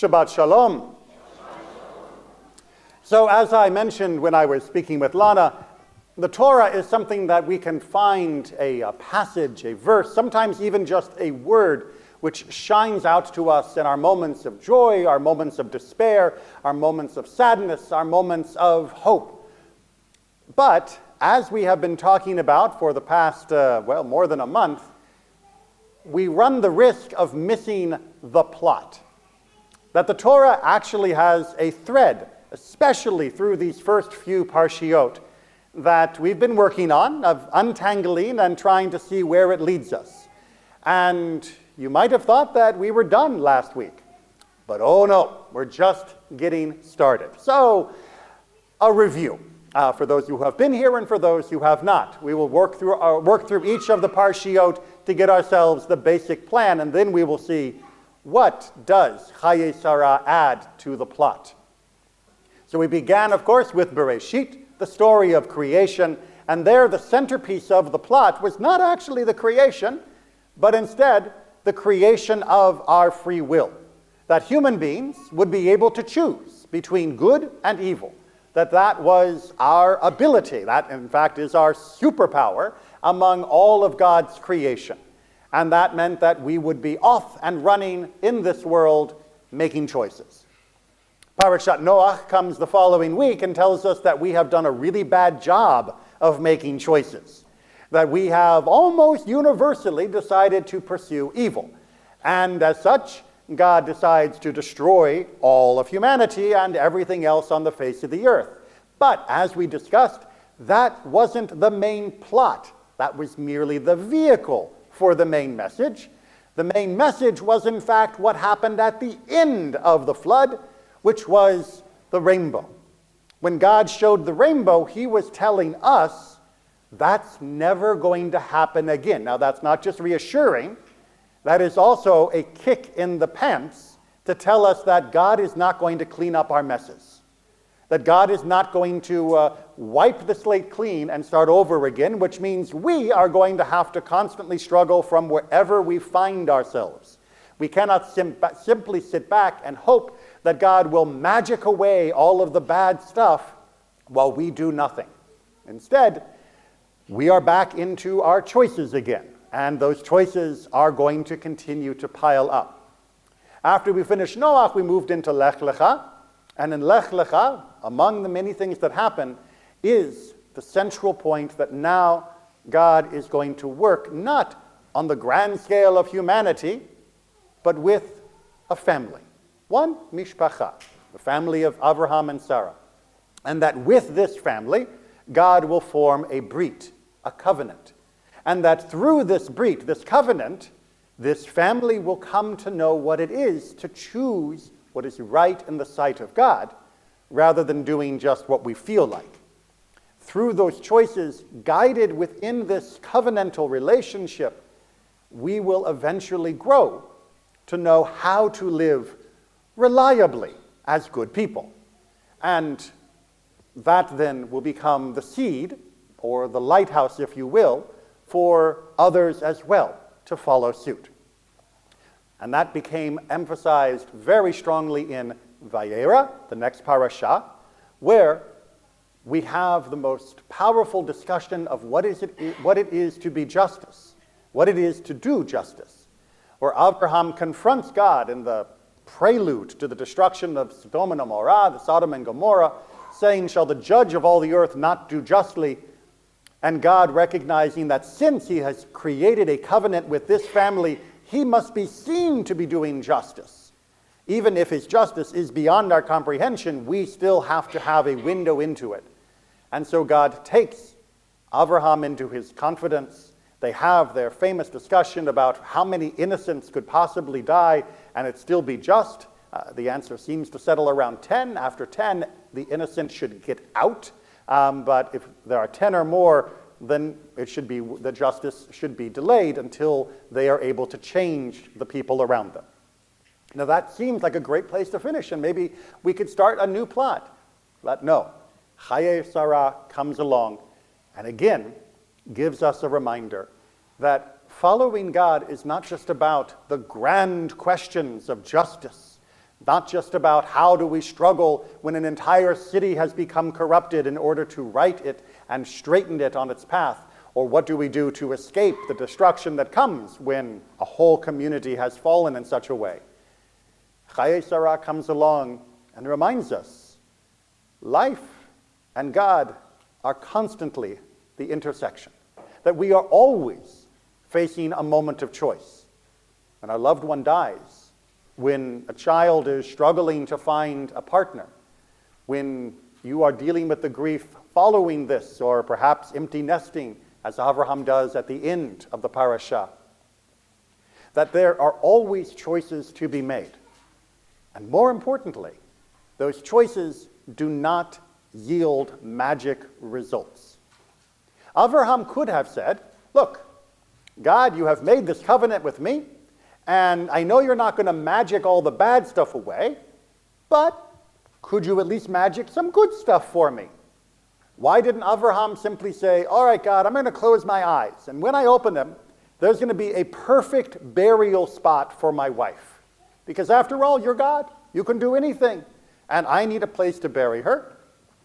Shabbat Shalom. So as I mentioned when I was speaking with Lana, the Torah is something that we can find a passage, a verse, sometimes even just a word, which shines out to us in our moments of joy, our moments of despair, our moments of sadness, our moments of hope. But as we have been talking about for the past, more than a month, we run the risk of missing the plot. That the Torah actually has a thread, especially through these first few parshiot, that we've been working on, of untangling and trying to see where it leads us. And you might have thought that we were done last week, but oh no, we're just getting started. So, a review for those who have been here and for those who have not. We will work through each of the parshiot to get ourselves the basic plan, and then we will see what does Chayei Sarah add to the plot. So we began, of course, with Bereshit, the story of creation, and there the centerpiece of the plot was not actually the creation, but instead the creation of our free will. That human beings would be able to choose between good and evil. That was our ability. That, in fact, is our superpower among all of God's creation. And that meant that we would be off and running in this world, making choices. Parashat Noach comes the following week and tells us that we have done a really bad job of making choices. That we have almost universally decided to pursue evil. And as such, God decides to destroy all of humanity and everything else on the face of the earth. But as we discussed, that wasn't the main plot. That was merely the vehicle for the main message. The main message was, in fact, what happened at the end of the flood, which was the rainbow. When God showed the rainbow, he was telling us that's never going to happen again. Now, that's not just reassuring. That is also a kick in the pants to tell us that God is not going to clean up our messes. That God is not going to wipe the slate clean and start over again, which means we are going to have to constantly struggle from wherever we find ourselves. We cannot simply sit back and hope that God will magic away all of the bad stuff while we do nothing. Instead, we are back into our choices again, and those choices are going to continue to pile up. After we finished Noach, we moved into Lech Lecha, and in Lech Lecha, among the many things that happen, is the central point that now God is going to work not on the grand scale of humanity, but with a family. One, mishpacha, the family of Abraham and Sarah. And that with this family, God will form a brit, a covenant. And that through this brit, this covenant, this family will come to know what it is to choose what is right in the sight of God, rather than doing just what we feel like. Through those choices, guided within this covenantal relationship, we will eventually grow to know how to live reliably as good people. And that then will become the seed, or the lighthouse, if you will, for others as well to follow suit. And that became emphasized very strongly in Vayera, the next parasha, where we have the most powerful discussion of what it is to be justice, what it is to do justice, where Abraham confronts God in the prelude to the destruction of Sodom and Gomorrah, the Sodom and Gomorrah, saying, "Shall the judge of all the earth not do justly?" And God recognizing that since he has created a covenant with this family, he must be seen to be doing justice. Even if his justice is beyond our comprehension, we still have to have a window into it. And so God takes Abraham into his confidence. They have their famous discussion about how many innocents could possibly die and it still be just. The answer seems to settle around 10. After 10, the innocent should get out. But if there are 10 or more, then the justice should be delayed until they are able to change the people around them. Now that seems like a great place to finish, and maybe we could start a new plot. But no, Chayei Sarah comes along and again gives us a reminder that following God is not just about the grand questions of justice, Not just about how do we struggle when an entire city has become corrupted in order to right it and straighten it on its path, or what do we do to escape the destruction that comes when a whole community has fallen in such a way. Chayei comes along and reminds us, life and God are constantly the intersection, that we are always facing a moment of choice. When our loved one dies, when a child is struggling to find a partner, when you are dealing with the grief following this, or perhaps empty nesting, as Avraham does at the end of the parasha, that there are always choices to be made. And more importantly, those choices do not yield magic results. Avraham could have said, look, God, you have made this covenant with me, and I know you're not going to magic all the bad stuff away, but could you at least magic some good stuff for me? Why didn't Avraham simply say, all right, God, I'm going to close my eyes, and when I open them, there's going to be a perfect burial spot for my wife? Because after all, you're God. You can do anything. And I need a place to bury her.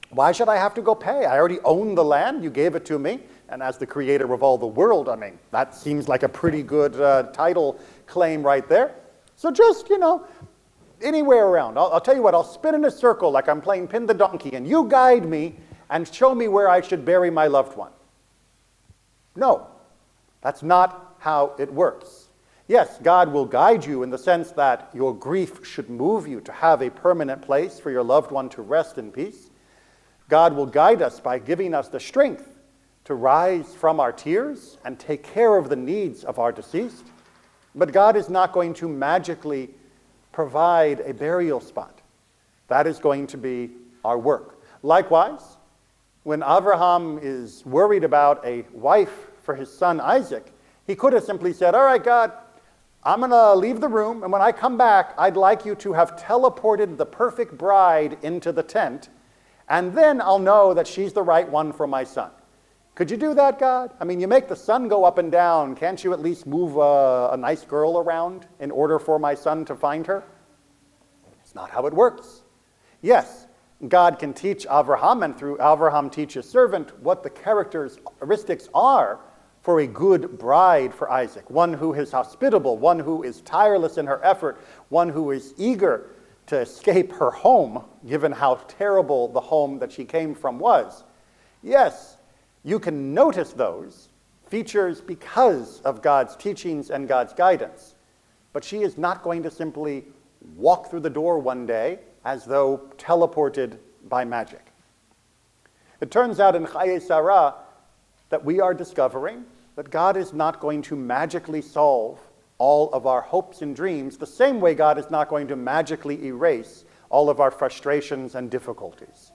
Why should I have to go pay? I already own the land. You gave it to me. And as the creator of all the world, I mean, that seems like a pretty good title claim right there. So just, anywhere around. I'll tell you what, I'll spin in a circle like I'm playing Pin the Donkey, and you guide me and show me where I should bury my loved one. No, that's not how it works. Yes, God will guide you in the sense that your grief should move you to have a permanent place for your loved one to rest in peace. God will guide us by giving us the strength to rise from our tears and take care of the needs of our deceased. But God is not going to magically provide a burial spot. That is going to be our work. Likewise, when Avraham is worried about a wife for his son Isaac, he could have simply said, all right, God, I'm going to leave the room, and when I come back, I'd like you to have teleported the perfect bride into the tent, and then I'll know that she's the right one for my son. Could you do that, God? I mean, you make the sun go up and down. Can't you at least move a nice girl around in order for my son to find her? It's not how it works. Yes, God can teach Avraham, and through Avraham teach his servant, what the characteristics are for a good bride for Isaac, one who is hospitable, one who is tireless in her effort, one who is eager to escape her home, given how terrible the home that she came from was. Yes, you can notice those features because of God's teachings and God's guidance, but she is not going to simply walk through the door one day as though teleported by magic. It turns out in Chayei that we are discovering that God is not going to magically solve all of our hopes and dreams the same way God is not going to magically erase all of our frustrations and difficulties.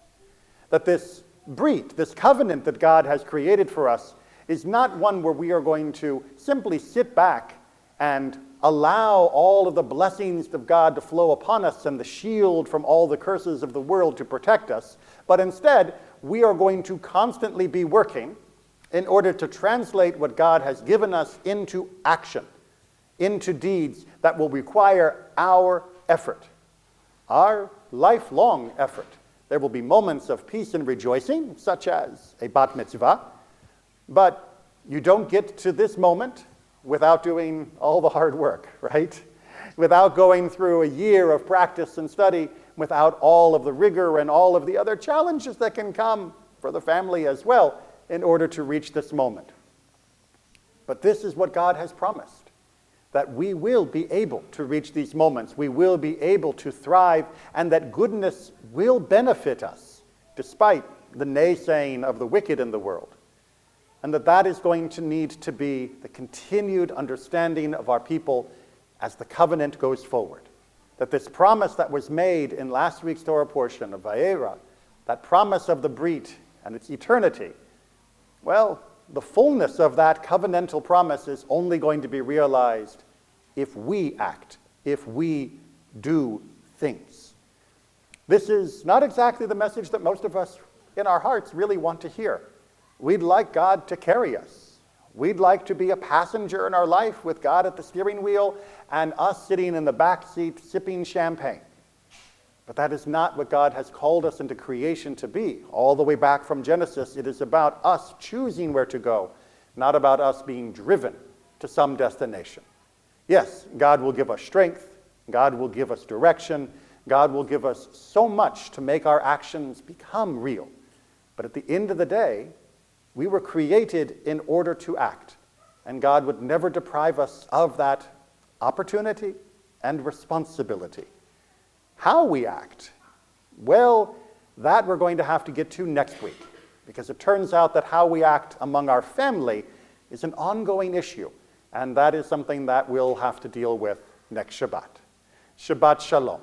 That this brit, this covenant that God has created for us, is not one where we are going to simply sit back and allow all of the blessings of God to flow upon us and the shield from all the curses of the world to protect us, but instead we are going to constantly be working in order to translate what God has given us into action, into deeds that will require our effort, our lifelong effort. There will be moments of peace and rejoicing, such as a bat mitzvah, but you don't get to this moment without doing all the hard work, right? Without going through a year of practice and study, without all of the rigor and all of the other challenges that can come for the family as well in order to reach this moment. But this is what God has promised, that we will be able to reach these moments, we will be able to thrive, and that goodness will benefit us despite the naysaying of the wicked in the world. And that is going to need to be the continued understanding of our people as the covenant goes forward. That this promise that was made in last week's Torah portion of Vayera, that promise of the Brit and its eternity, well, the fullness of that covenantal promise is only going to be realized if we act, if we do things. This is not exactly the message that most of us in our hearts really want to hear. We'd like God to carry us. We'd like to be a passenger in our life with God at the steering wheel and us sitting in the back seat sipping champagne. But that is not what God has called us into creation to be. All the way back from Genesis, it is about us choosing where to go, not about us being driven to some destination. Yes, God will give us strength. God will give us direction. God will give us so much to make our actions become real. But at the end of the day, we were created in order to act. And God would never deprive us of that opportunity and responsibility. How we act, well, that we're going to have to get to next week, because it turns out that how we act among our family is an ongoing issue, and that is something that we'll have to deal with next Shabbat. Shabbat Shalom.